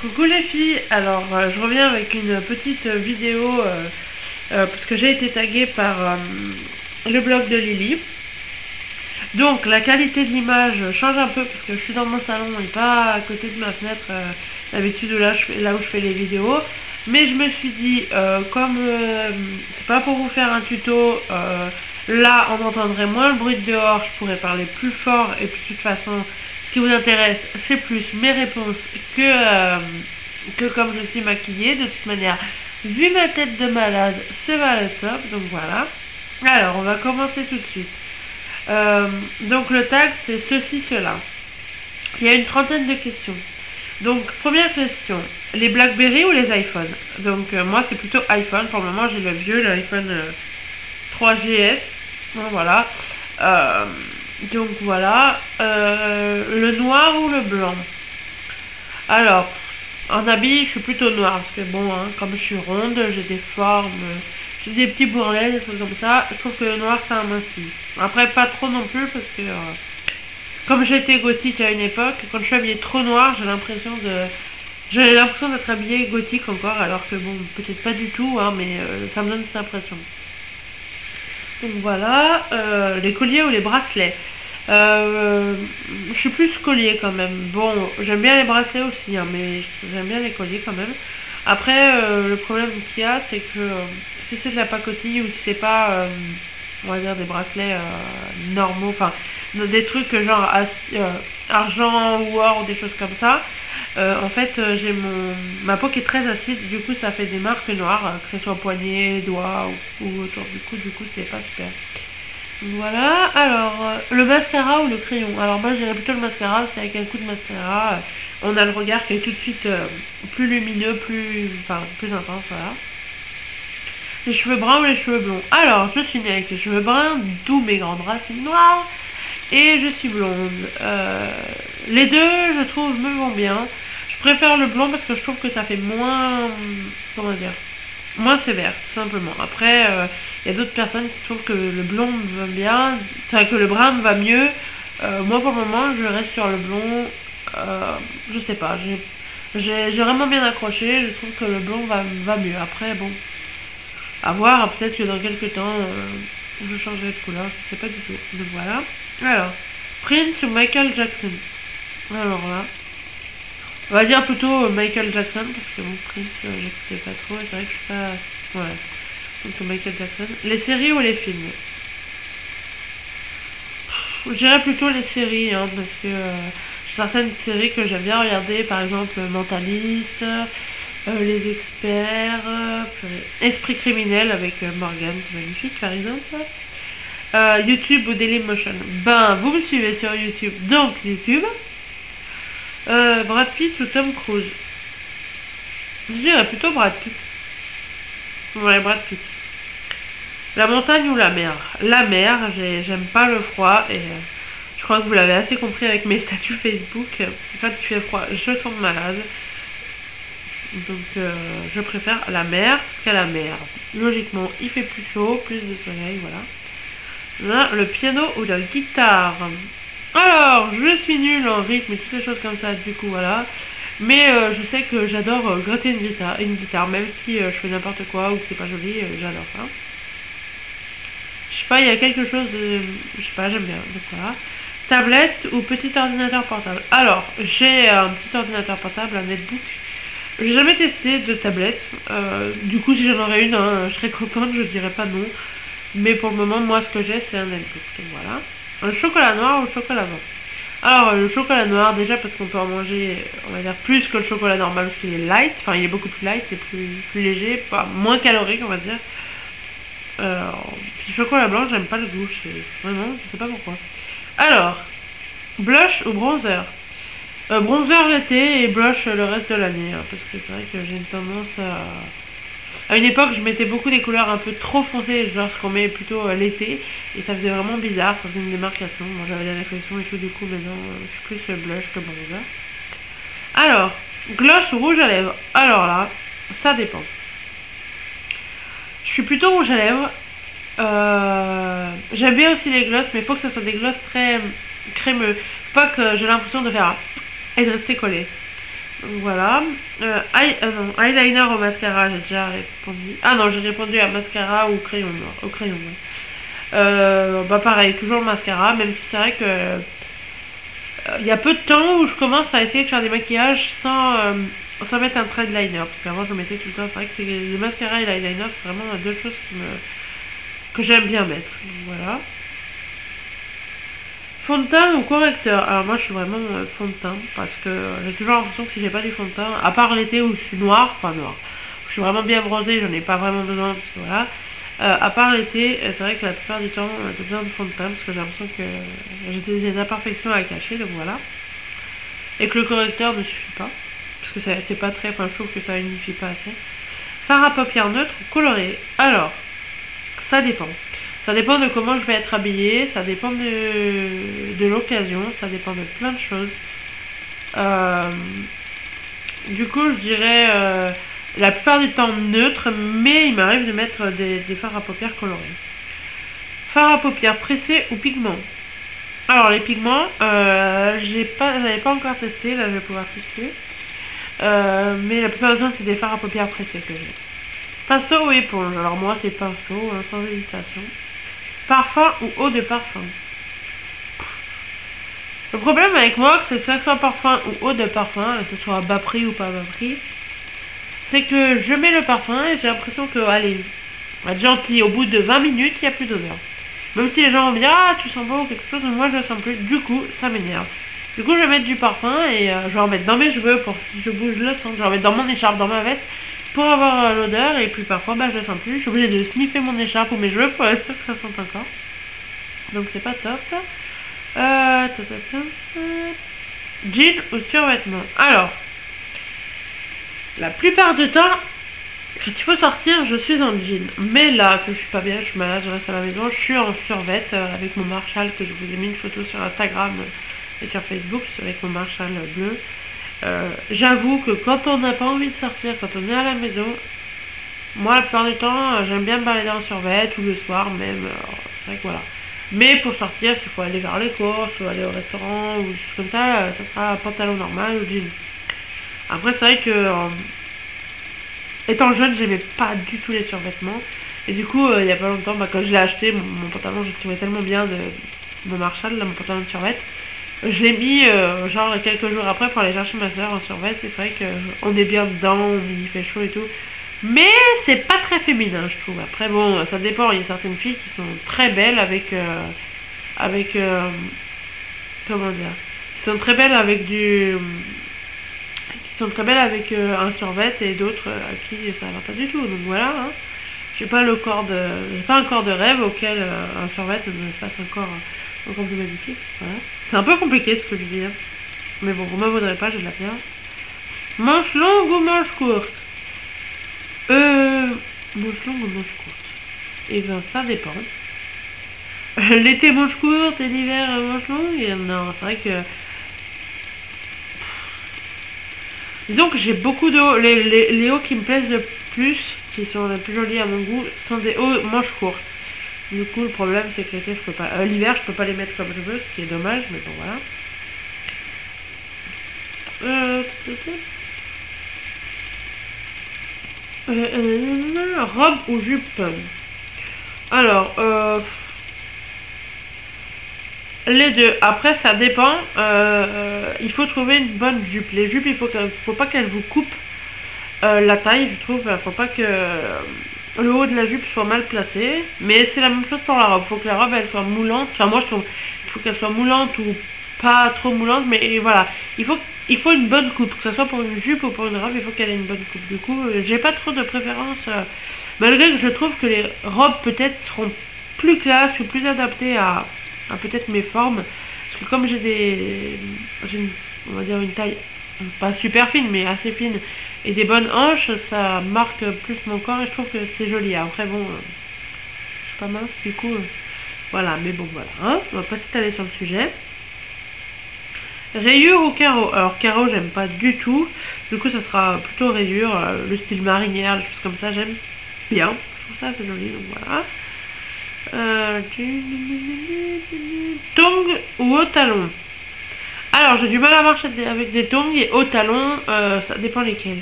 Coucou les filles, alors je reviens avec une petite vidéo parce que j'ai été taguée par le blog de Lily. Donc la qualité de l'image change un peu parce que je suis dans mon salon et pas à côté de ma fenêtre d'habitude là où je fais les vidéos. Mais je me suis dit, comme c'est pas pour vous faire un tuto, là on entendrait moins le bruit de dehors, je pourrais parler plus fort et puis de toute façon ce qui vous intéresse c'est plus mes réponses que comme je suis maquillée. De toute manière, vu ma tête de malade, c'est pas le top, donc voilà. Alors on va commencer tout de suite. Donc le tag c'est ceci, cela. Il y a une trentaine de questions. Donc première question, les BlackBerry ou les iPhones? Donc moi c'est plutôt iPhone, pour le moment j'ai le vieux, l'iPhone 3GS. Bon, voilà. Donc voilà. Le noir ou le blanc? Alors, en habit je suis plutôt noir, parce que bon, hein, comme je suis ronde, j'ai des formes, j'ai des petits bourrelets, des choses comme ça. Je trouve que le noir ça amincit. Après pas trop non plus, parce que comme j'étais gothique à une époque, quand je suis habillée trop noir, j'ai l'impression d'être habillée gothique encore, alors que bon, peut-être pas du tout, hein, mais ça me donne cette impression. Donc voilà, les colliers ou les bracelets? Je suis plus collier quand même. Bon, j'aime bien les bracelets aussi, hein, mais j'aime bien les colliers quand même. Après, le problème qu'il y a, c'est que si c'est de la pacotille ou si c'est pas, on va dire, des bracelets normaux, enfin, des trucs genre argent ou or ou des choses comme ça, en fait, j'ai ma peau qui est très acide, du coup, ça fait des marques noires, que ce soit poignet, doigts ou autour du cou, c'est pas super. Voilà, alors, le mascara ou le crayon? Alors moi je dirais plutôt le mascara, c'est avec un coup de mascara, on a le regard qui est tout de suite plus lumineux, plus intense, voilà. Les cheveux bruns ou les cheveux blonds? Alors, je suis née avec les cheveux bruns, d'où mes grandes racines noires, et je suis blonde. Les deux, je trouve, me vont bien. Je préfère le blond parce que je trouve que ça fait moins, comment dire, moins sévère, tout simplement. Après, il y a d'autres personnes qui trouvent que le blond me va bien, enfin que le brun me va mieux. Moi, pour le moment, je reste sur le blond. Je sais pas, j'ai vraiment bien accroché. Je trouve que le blond va mieux. Après, bon, à voir. Peut-être que dans quelques temps, je changerai de couleur. Je sais pas du tout. Donc voilà. Alors, Prince ou Michael Jackson? Alors là, on va dire plutôt Michael Jackson, parce que mon Prince, j'écoutais pas trop, et c'est vrai que je suis pas... Voilà. Donc Michael Jackson. Les séries ou les films? Je dirais plutôt les séries, hein, parce que j'ai certaines séries que j'aime bien regarder, par exemple Mentaliste, Les Experts, Esprit criminel avec Morgan, c'est magnifique par exemple. YouTube ou Dailymotion? Ben, vous me suivez sur YouTube, donc YouTube. Brad Pitt ou Tom Cruise? Je dirais plutôt Brad Pitt. Ouais, Brad Pitt. La montagne ou la mer? La mer, j'aime pas le froid et je crois que vous l'avez assez compris avec mes statuts Facebook. Quand il fait froid, je tombe malade. Donc je préfère la mer parce qu'à la mer, logiquement, il fait plus chaud, plus de soleil, voilà. Là, le piano ou la guitare? Alors, je suis nulle en rythme et toutes ces choses comme ça, du coup, voilà. Mais je sais que j'adore gratter une guitare, même si je fais n'importe quoi ou que c'est pas joli, j'adore ça. Je sais pas, il y a quelque chose de... Je sais pas, j'aime bien, donc voilà. Tablette ou petit ordinateur portable? Alors, j'ai un petit ordinateur portable, un netbook. J'ai jamais testé de tablette. Du coup, si j'en aurais une, hein, je serais contente, je dirais pas non. Mais pour le moment, moi, ce que j'ai, c'est un netbook, donc voilà. Le chocolat noir ou le chocolat blanc? Alors, le chocolat noir, déjà parce qu'on peut en manger, on va dire, plus que le chocolat normal, parce qu'il est light. Enfin, il est beaucoup plus light, c'est plus léger, pas moins calorique, on va dire. Puis chocolat blanc, j'aime pas le goût, vraiment, je sais pas pourquoi. Alors, blush ou bronzer? Bronzer l'été et blush le reste de l'année, hein, parce que c'est vrai que j'ai une tendance à une époque, je mettais beaucoup des couleurs un peu trop foncées, genre ce qu'on met plutôt l'été, et ça faisait vraiment bizarre, ça faisait une démarcation. Moi j'avais des réflexions et tout, du coup maintenant je suis plus blush que bronzer. Alors, gloss ou rouge à lèvres? Alors là, ça dépend. Je suis plutôt rouge à lèvres. J'aime bien aussi les glosses, mais il faut que ce soit des glosses très crémeux. Pas que j'ai l'impression de faire et de rester collé. Voilà. Non, eyeliner au mascara, j'ai déjà répondu. Ah non, j'ai répondu à mascara ou crayon noir. Au crayon, ouais. Bah pareil, toujours le mascara, même si c'est vrai que il y a peu de temps où je commence à essayer de faire des maquillages sans mettre un trait de liner. Parce qu'avant je mettais tout le temps. C'est vrai que le mascara et l'eyeliner, c'est vraiment deux choses que j'aime bien mettre. Donc, voilà. Fond de teint ou correcteur? Alors moi je suis vraiment fond de teint parce que j'ai toujours l'impression que si j'ai pas du fond de teint, à part l'été où je suis noire, enfin noire, je suis vraiment bien bronzée, j'en ai pas vraiment besoin parce que voilà. À part l'été, c'est vrai que la plupart du temps j'ai besoin de fond de teint parce que j'ai l'impression que j'ai des imperfections à cacher, donc voilà. Et que le correcteur ne suffit pas, parce que c'est pas très, enfin je trouve que ça unifie pas assez. Fard à paupières neutre ou coloré? Alors, ça dépend. Ça dépend de comment je vais être habillée, ça dépend de l'occasion, ça dépend de plein de choses. Du coup, je dirais la plupart du temps neutre, mais il m'arrive de mettre des fards à paupières colorés. Fard à paupières pressé ou pigment? Alors, les pigments, j'avais pas encore testé, là je vais pouvoir tester. Mais la plupart du temps, c'est des fards à paupières pressés que j'ai. Pinceau ou éponge? Alors, moi, c'est pinceau, hein, sans hésitation. Parfum ou eau de parfum? Le problème avec moi, que ce soit parfum ou eau de parfum, que ce soit à bas prix ou pas à bas prix, c'est que je mets le parfum et j'ai l'impression que, allez, être gentil, au bout de 20 minutes, il n'y a plus d'odeur. Même si les gens vont me dire, ah, tu sens pas ou quelque chose, moi je le sens plus, du coup, ça m'énerve. Du coup, je vais mettre du parfum et je vais en mettre dans mes cheveux pour si je bouge le sens, je vais en mettre dans mon écharpe, dans ma veste, pour avoir l'odeur, et puis parfois bah, je le sens plus, je suis obligée de sniffer mon écharpe ou mes cheveux pour être sûr que ça sente encore. Donc c'est pas top. Jean ou survêtement? Alors, la plupart du temps, quand il faut sortir, je suis en jean. Mais là, que je suis pas bien, je suis malade, je reste à la maison, je suis en survêt avec mon Marshall, que je vous ai mis une photo sur Instagram et sur Facebook, avec mon Marshall bleu. J'avoue que quand on n'a pas envie de sortir, quand on est à la maison, moi la plupart du temps, j'aime bien me balader en survêt, ou le soir même, c'est vrai que voilà. Mais pour sortir, s'il faut aller vers les courses, ou aller au restaurant, ou des choses comme ça sera pantalon normal ou jean. Après, c'est vrai que, étant jeune, j'aimais pas du tout les survêtements. Et du coup, il y a pas longtemps, bah, quand je l'ai acheté, mon pantalon, je le trouvais tellement bien de mon Marshall, là, mon pantalon de survêt. Je l'ai mis, genre, quelques jours après pour aller chercher ma soeur en survêt. Et c'est vrai qu'on est bien dedans, il fait chaud et tout. Mais c'est pas très féminin, je trouve. Après, bon, ça dépend. Il y a certaines filles qui sont très belles comment dire, qui sont très belles avec un survêt et d'autres à qui ça va pas du tout. Donc voilà, hein. J'ai pas un corps de rêve auquel un survêt me fasse encore plus magnifique. Voilà. C'est un peu compliqué ce que je dis. Hein. Mais bon, vous m'en voudrez pas, j'ai de la pierre. Manche longue ou manche courte? Manche longue ou manche courte? Et ben ça dépend. L'été manche courte et l'hiver manche longue? Et non, c'est vrai que... Disons que j'ai beaucoup de hauts. Les hauts qui me plaisent le plus, qui sont les plus jolis à mon goût, sont des hauts manches courtes. Du coup, le problème c'est que l'été je peux pas... l'hiver je peux pas les mettre comme je veux, ce qui est dommage, mais bon voilà. Robe ou jupe? Alors, les deux. Après, ça dépend. Il faut trouver une bonne jupe. Les jupes, faut pas qu'elles vous coupent la taille, je trouve. Faut pas que le haut de la jupe soit mal placé. Mais c'est la même chose pour la robe. Faut que la robe, elle soit moulante. Enfin, moi, je trouve qu'il faut qu'elle soit moulante ou pas trop moulante. Mais voilà. Il faut une bonne coupe. Que ce soit pour une jupe ou pour une robe, il faut qu'elle ait une bonne coupe. Du coup, j'ai pas trop de préférence. Malgré que je trouve que les robes, peut-être, seront plus classe ou plus adaptées à peut-être mes formes, parce que comme on va dire une taille pas super fine mais assez fine et des bonnes hanches, ça marque plus mon corps et je trouve que c'est joli. Après bon, je suis pas mince du coup, voilà, mais bon voilà, hein, on va pas s'étaler sur le sujet. Rayures ou carreaux? Alors carreaux j'aime pas du tout, du coup ça sera plutôt rayures, le style marinière, des choses comme ça j'aime bien, je trouve ça assez joli, donc voilà. Tongs ou haut talon? Alors, j'ai du mal à marcher avec des tongs et hauts talons, ça dépend lesquels.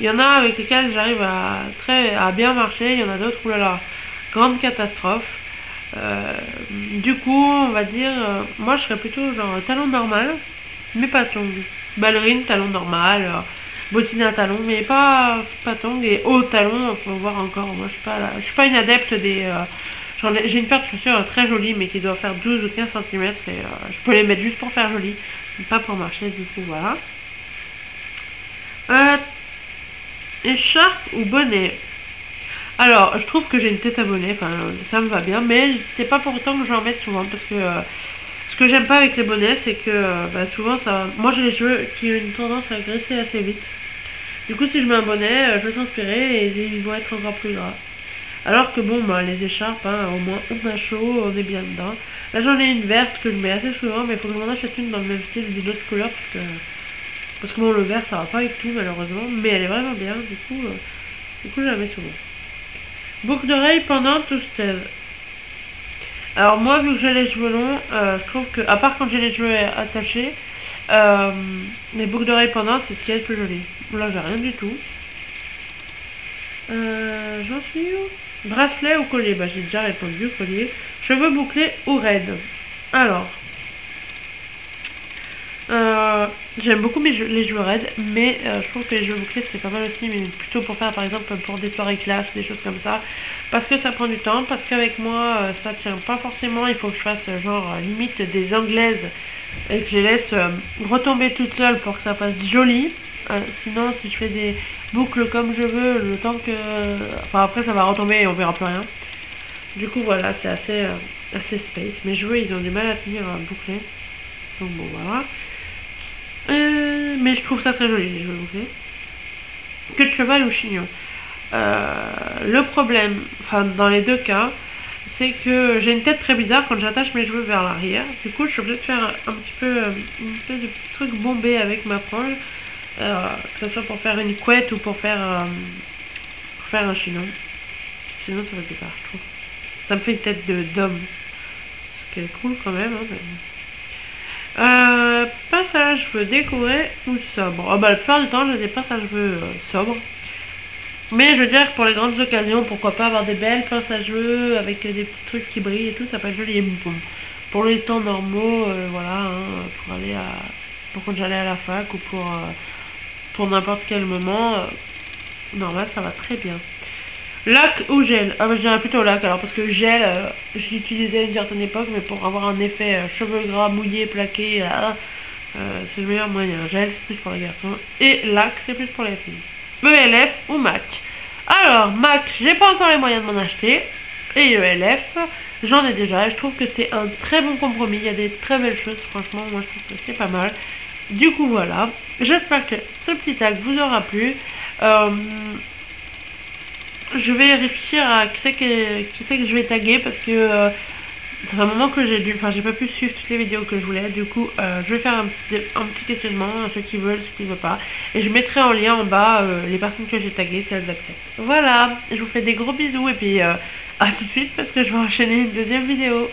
Il y en a avec lesquels j'arrive à bien marcher, il y en a d'autres, oulala, grande catastrophe. Du coup, on va dire, moi je serais plutôt genre talon normal, mais pas tongs. Ballerine, talon normal, bottine à talons, mais pas tongs. Et haut talon, faut voir encore. Moi je suis pas une adepte des. J'ai une paire de chaussures très jolie, mais qui doit faire 12 ou 15 cm. Et je peux les mettre juste pour faire joli, pas pour marcher, du coup, voilà. Écharpe ou bonnet? Alors, je trouve que j'ai une tête à bonnet, enfin, ça me va bien, mais c'est pas pour autant que j'en mette souvent, parce que ce que j'aime pas avec les bonnets, c'est que souvent, moi j'ai les cheveux qui ont une tendance à graisser assez vite. Du coup, si je mets un bonnet, je vais transpirer et ils vont être encore plus gras. Alors que bon, les écharpes, hein, au moins on a chaud, on est bien dedans. Là, j'en ai une verte que je mets assez souvent, mais il faut que je m'en achète une dans le même style d'une autre couleur, parce que bon, le vert, ça va pas avec tout, malheureusement, mais elle est vraiment bien, du coup, je la mets souvent. Boucle d'oreille pendantes ou stève? Alors moi, vu que j'ai les cheveux longs, je trouve que, à part quand j'ai les cheveux attachés, les boucles d'oreilles pendantes, c'est ce qui est le plus joli. Là, j'ai rien du tout. J'en suis où? Bracelet ou collier? J'ai déjà répondu, collier. Cheveux bouclés ou raides? Alors, j'aime beaucoup les cheveux raides, mais je trouve que les cheveux bouclés c'est pas mal aussi, mais plutôt pour faire par exemple pour des soirées classe, des choses comme ça, parce que ça prend du temps, parce qu'avec moi ça tient pas forcément, il faut que je fasse genre limite des anglaises et que je les laisse retomber toutes seules pour que ça fasse joli. Sinon si je fais des boucles comme je veux, le temps que... Enfin après ça va retomber et on verra plus rien. Du coup voilà, c'est assez space. Mes cheveux ils ont du mal à tenir bouclés. Donc bon voilà. Mais je trouve ça très joli les cheveux bouclés. Queue de cheval ou chignon? Le problème, enfin dans les deux cas, c'est que j'ai une tête très bizarre quand j'attache mes cheveux vers l'arrière. Du coup je suis obligée de faire un petit peu une espèce de petit truc bombé avec ma frange, que ce soit pour faire une couette ou pour faire un chignon. Sinon ça fait bizarre, je trouve. Ça me fait une tête d'homme, ce qui est cool quand même, hein, mais... pince à cheveux décoré ou sobre? La plupart du temps, j'ai des pinces à cheveux sobres. Mais je veux dire, pour les grandes occasions, pourquoi pas avoir des belles pinces à cheveux avec des petits trucs qui brillent et tout, ça peut être joli. Et bon, pour les temps normaux, voilà, hein, pour quand j'allais à la fac ou pour n'importe quel moment, normal, ça va très bien. Lac ou gel? Je dirais plutôt lac, alors parce que gel, je l'utilisais à une certaine époque, mais pour avoir un effet cheveux gras, mouillés, plaqués, c'est le meilleur moyen. Gel, c'est plus pour les garçons, et lac, c'est plus pour les filles. ELF ou MAC? Alors, MAC, j'ai pas encore les moyens de m'en acheter, et ELF, j'en ai déjà, et je trouve que c'est un très bon compromis, il y a des très belles choses, franchement, moi je trouve que c'est pas mal. Du coup, voilà, j'espère que ce petit tag vous aura plu. Je vais réfléchir à qui c'est que je vais taguer, parce que ça fait un moment que j'ai pas pu suivre toutes les vidéos que je voulais. Du coup je vais faire un petit questionnement à ceux qui veulent, ceux qui ne veulent pas, et je mettrai en lien en bas les personnes que j'ai taguées si elles acceptent. Voilà, je vous fais des gros bisous et puis à tout de suite, parce que je vais enchaîner une deuxième vidéo.